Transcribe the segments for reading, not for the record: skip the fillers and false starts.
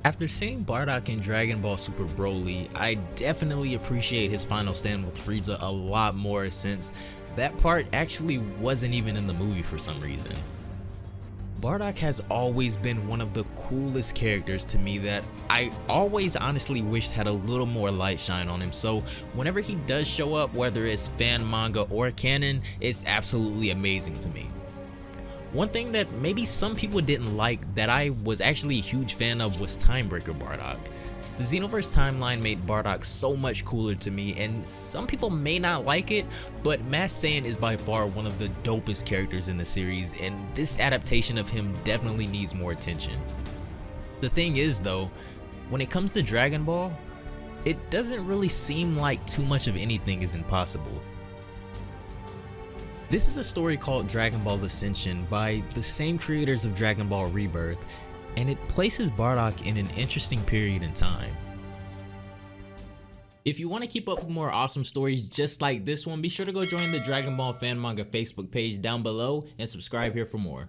After seeing Bardock in Dragon Ball Super Broly, I definitely appreciate his final stand with Frieza a lot more since that part actually wasn't even in the movie for some reason. Bardock has always been one of the coolest characters to me that I always honestly wished had a little more light shine on him, so whenever he does show up, whether it's fan manga or canon, it's absolutely amazing to me. One thing that maybe some people didn't like that I was actually a huge fan of was Timebreaker Bardock. The Xenoverse timeline made Bardock so much cooler to me, and some people may not like it, but Masked Saiyan is by far one of the dopest characters in the series, and this adaptation of him definitely needs more attention. The thing is though, when it comes to Dragon Ball, it doesn't really seem like too much of anything is impossible. This is a story called Dragon Ball Ascension by the same creators of Dragon Ball Rebirth, and it places Bardock in an interesting period in time. If you want to keep up with more awesome stories just like this one, be sure to go join the Dragon Ball Fan Manga Facebook page down below and subscribe here for more.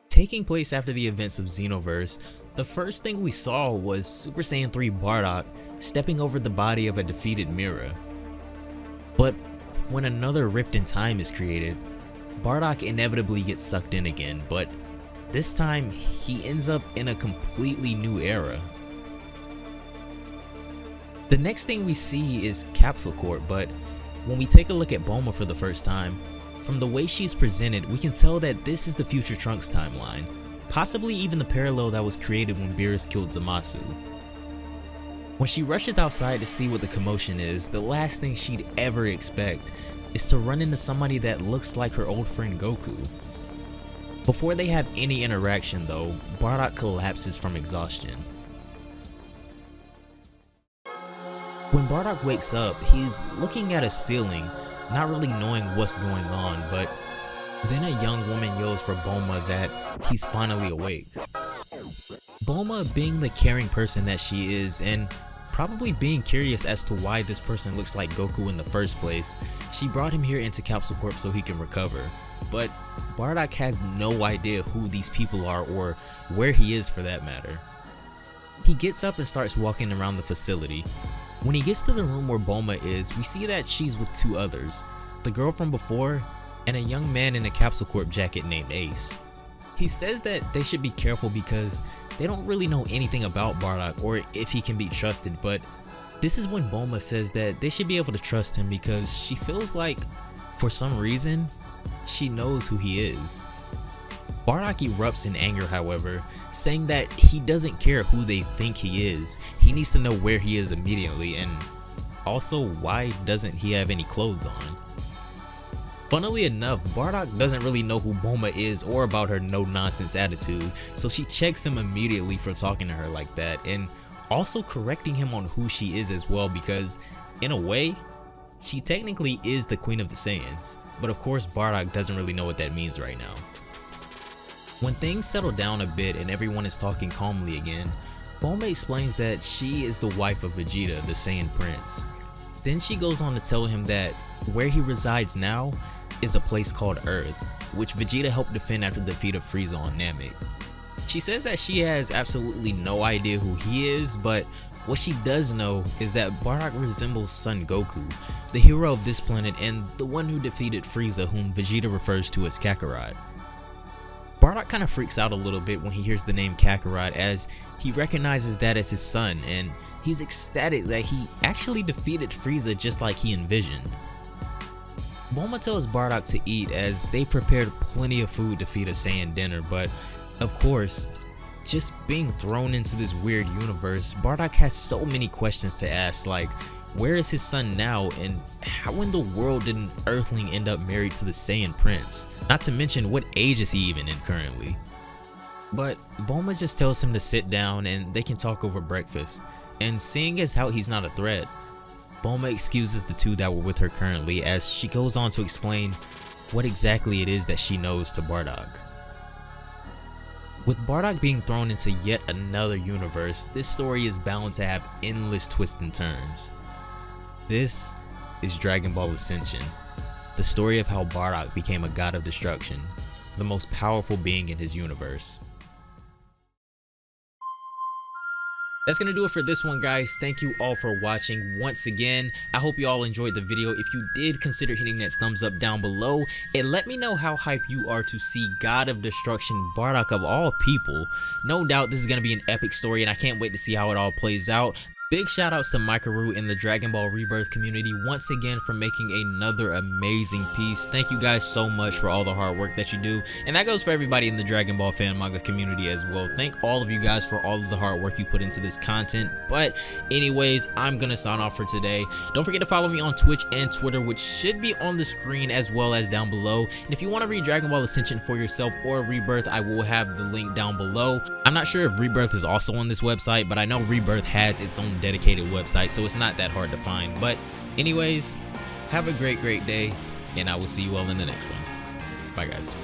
Taking place after the events of Xenoverse, the first thing we saw was Super Saiyan 3 Bardock stepping over the body of a defeated Mira. But when another rift in time is created, Bardock inevitably gets sucked in again, but this time he ends up in a completely new era. The next thing we see is Capsule Corp, but when we take a look at Bulma for the first time, from the way she's presented, we can tell that this is the future Trunks timeline, possibly even the parallel that was created when Beerus killed Zamasu. When she rushes outside to see what the commotion is, the last thing she'd ever expect is to run into somebody that looks like her old friend Goku. Before they have any interaction though, Bardock collapses from exhaustion. When Bardock wakes up, he's looking at a ceiling, not really knowing what's going on, but then a young woman yells for Bulma that he's finally awake. Bulma, being the caring person that she is, and probably being curious as to why this person looks like Goku in the first place, she brought him here into Capsule Corp so he can recover. But Bardock has no idea who these people are or where he is for that matter. He gets up and starts walking around the facility. When he gets to the room where Bulma is, we see that she's with two others, the girl from before and a young man in a Capsule Corp jacket named Ace. He says that they should be careful because they don't really know anything about Bardock or if he can be trusted, but this is when Bulma says that they should be able to trust him because she feels like, for some reason, she knows who he is. Bardock erupts in anger, however, saying that he doesn't care who they think he is, he needs to know where he is immediately, and also why doesn't he have any clothes on. Funnily enough, Bardock doesn't really know who Bulma is or about her no-nonsense attitude, so she checks him immediately for talking to her like that, and also correcting him on who she is as well because, in a way, she technically is the Queen of the Saiyans, but of course Bardock doesn't really know what that means right now. When things settle down a bit and everyone is talking calmly again, Bulma explains that she is the wife of Vegeta, the Saiyan Prince. Then she goes on to tell him that where he resides now is a place called Earth, which Vegeta helped defend after the defeat of Frieza on Namek. She says that she has absolutely no idea who he is, but what she does know is that Bardock resembles Son Goku, the hero of this planet and the one who defeated Frieza, whom Vegeta refers to as Kakarot. Bardock kind of freaks out a little bit when he hears the name Kakarot, as he recognizes that as his son, and he's ecstatic that he actually defeated Frieza just like he envisioned. Bulma tells Bardock to eat as they prepared plenty of food to feed a Saiyan dinner, but of course, just being thrown into this weird universe, Bardock has so many questions to ask, like where is his son now, and how in the world did an Earthling end up married to the Saiyan Prince? Not to mention, what age is he even in currently? But Bulma just tells him to sit down and they can talk over breakfast, and seeing as how he's not a threat, Bulma excuses the two that were with her currently as she goes on to explain what exactly it is that she knows to Bardock. With Bardock being thrown into yet another universe, this story is bound to have endless twists and turns. This is Dragon Ball Ascension, the story of how Bardock became a god of destruction, the most powerful being in his universe. That's gonna do it for this one, guys. Thank you all for watching once again. I hope you all enjoyed the video. If you did, consider hitting that thumbs up down below and let me know how hype you are to see God of Destruction Bardock of all people. No doubt this is gonna be an epic story and I can't wait to see how it all plays out. Big shout outs to Mikaru and the Dragon Ball Rebirth community once again for making another amazing piece. Thank you guys so much for all the hard work that you do, and that goes for everybody in the Dragon Ball fan manga community as well. Thank all of you guys for all of the hard work you put into this content. But anyways, I'm gonna sign off for today. Don't forget to follow me on Twitch and Twitter, which should be on the screen as well as down below. And if you want to read Dragon Ball Ascension for yourself or Rebirth, I will have the link down below. I'm not sure if Rebirth is also on this website, but I know Rebirth has its own dedicated website, so it's not that hard to find. But anyways, have a great day, and I will see you all in the next one. Bye guys.